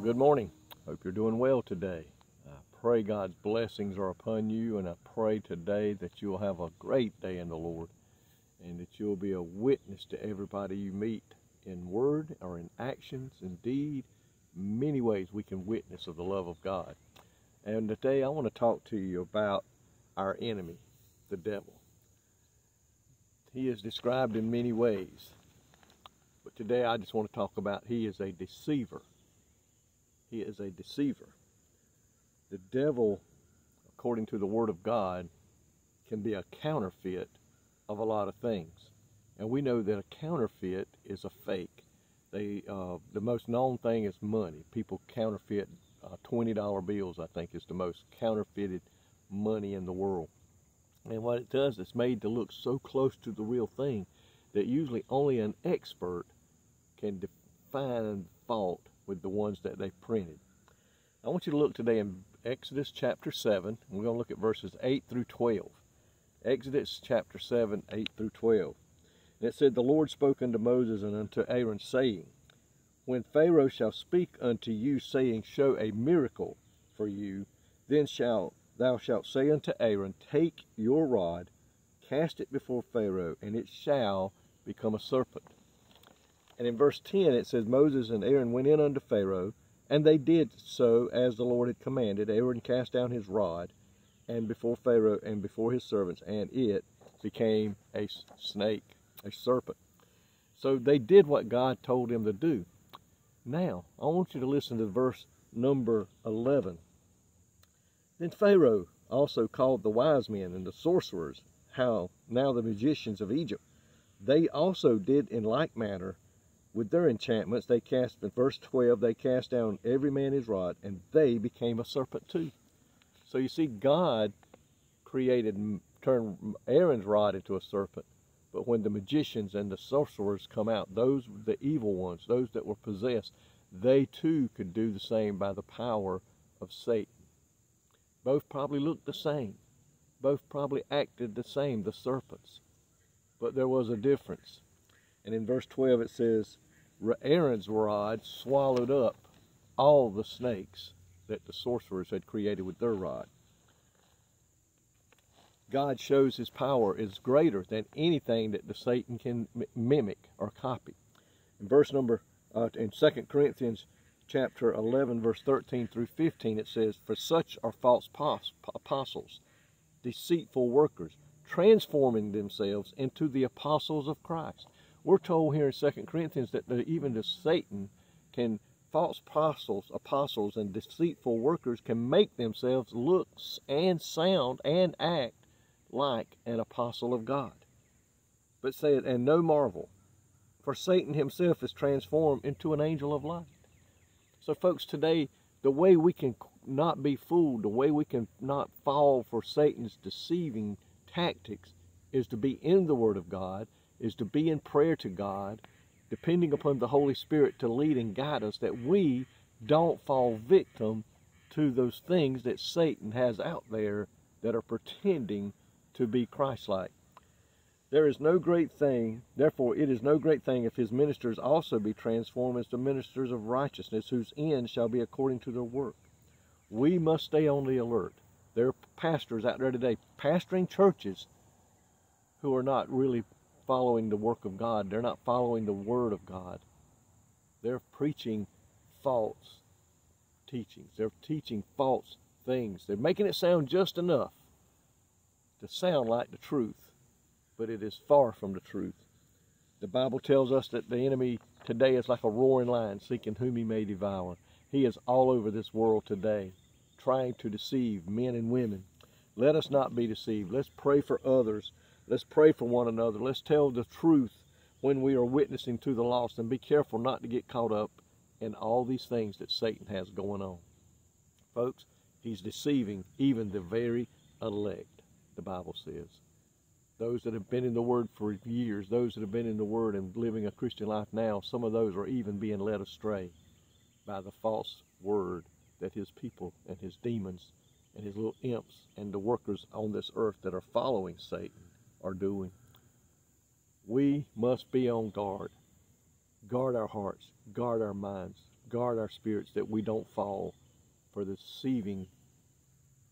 Good morning. Hope you're doing well today. I pray God's blessings are upon you, and I pray today that you'll have a great day in the Lord and that you'll be a witness to everybody you meet in word or in actions, in deed. Many ways we can witness of the love of God. And today I want to talk to you about our enemy, the devil. He is described in many ways, but today I just want to talk about he is a deceiver. He is a deceiver. The devil, according to the Word of God, can be a counterfeit of a lot of things. And we know that a counterfeit is a fake. The most known thing is money. People counterfeit $20 bills, I think, is the most counterfeited money in the world. And what it does, it's made to look so close to the real thing that usually only an expert can define fault with the ones that they printed. I want you to look today in Exodus chapter 7, and we're going to look at verses 8 through 12. Exodus chapter 7, 8 through 12. And it said, "The Lord spoke unto Moses and unto Aaron, saying, When Pharaoh shall speak unto you, saying, Show a miracle for you, then thou shalt say unto Aaron, Take your rod, cast it before Pharaoh, and it shall become a serpent." And in verse 10 it says, Moses and Aaron went in unto Pharaoh, and they did so as the Lord had commanded. Aaron cast down his rod, and before Pharaoh and before his servants, and it became a snake, a serpent. So they did what God told them to do. Now, I want you to listen to verse number 11. Then Pharaoh also called the wise men and the sorcerers, now the magicians of Egypt. They also did in like manner with their enchantments. They cast, in verse 12, they cast down every man his rod, and they became a serpent too. So you see, God turned Aaron's rod into a serpent. But when the magicians and the sorcerers come out, those, the evil ones, those that were possessed, they too could do the same by the power of Satan. Both probably looked the same. Both probably acted the same, the serpents. But there was a difference. And in verse 12 it says, Aaron's rod swallowed up all the snakes that the sorcerers had created with their rod. God shows his power is greater than anything that the Satan can mimic or copy. In verse number, in 2 Corinthians chapter 11, verse 13 through 15, it says, For such are false apostles, deceitful workers, transforming themselves into the apostles of Christ. We're told here in 2 Corinthians that even the Satan can, false apostles and deceitful workers can make themselves look and sound and act like an apostle of God. But say it, and no marvel, for Satan himself is transformed into an angel of light. So folks, today, the way we can not be fooled, the way we can not fall for Satan's deceiving tactics is to be in the Word of God, is to be in prayer to God, depending upon the Holy Spirit to lead and guide us, that we don't fall victim to those things that Satan has out there that are pretending to be Christ-like. There is no great thing, therefore it is no great thing if his ministers also be transformed as the ministers of righteousness, whose end shall be according to their work. We must stay on the alert. There are pastors out there today pastoring churches who are not really following the work of God. They're not following the Word of God. They're preaching false teachings. They're teaching false things. They're making it sound just enough to sound like the truth, but it is far from the truth. The Bible tells us that the enemy today is like a roaring lion seeking whom he may devour. He is all over this world today, trying to deceive men and women. Let us not be deceived. Let's pray for others. Let's pray for one another. Let's tell the truth when we are witnessing to the lost, and be careful not to get caught up in all these things that Satan has going on. Folks, he's deceiving even the very elect, the Bible says. Those that have been in the Word for years, those that have been in the Word and living a Christian life now, some of those are even being led astray by the false word that his people and his demons and his little imps and the workers on this earth that are following Satan are doing. We must be on guard. Guard our hearts, guard our minds, guard our spirits that we don't fall for the deceiving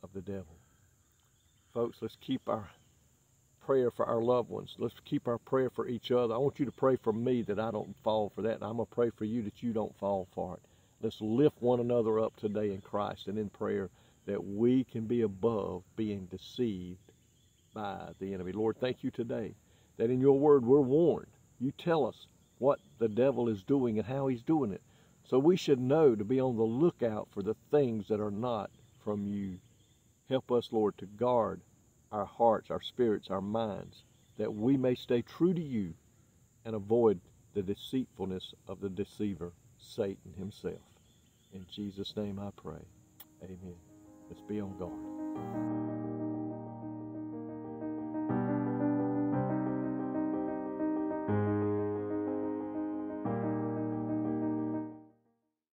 of the devil. Folks, let's keep our prayer for our loved ones. Let's keep our prayer for each other. I want you to pray for me that I don't fall for that, and I'm going to pray for you that you don't fall for it. Let's lift one another up today in Christ and in prayer that we can be above being deceived by the enemy. Lord, thank you today that in your word we're warned. You tell us what the devil is doing and how he's doing it. So we should know to be on the lookout for the things that are not from you. Help us, Lord, to guard our hearts, our spirits, our minds, that we may stay true to you and avoid the deceitfulness of the deceiver, Satan himself. In Jesus' name I pray. Amen. Let's be on guard.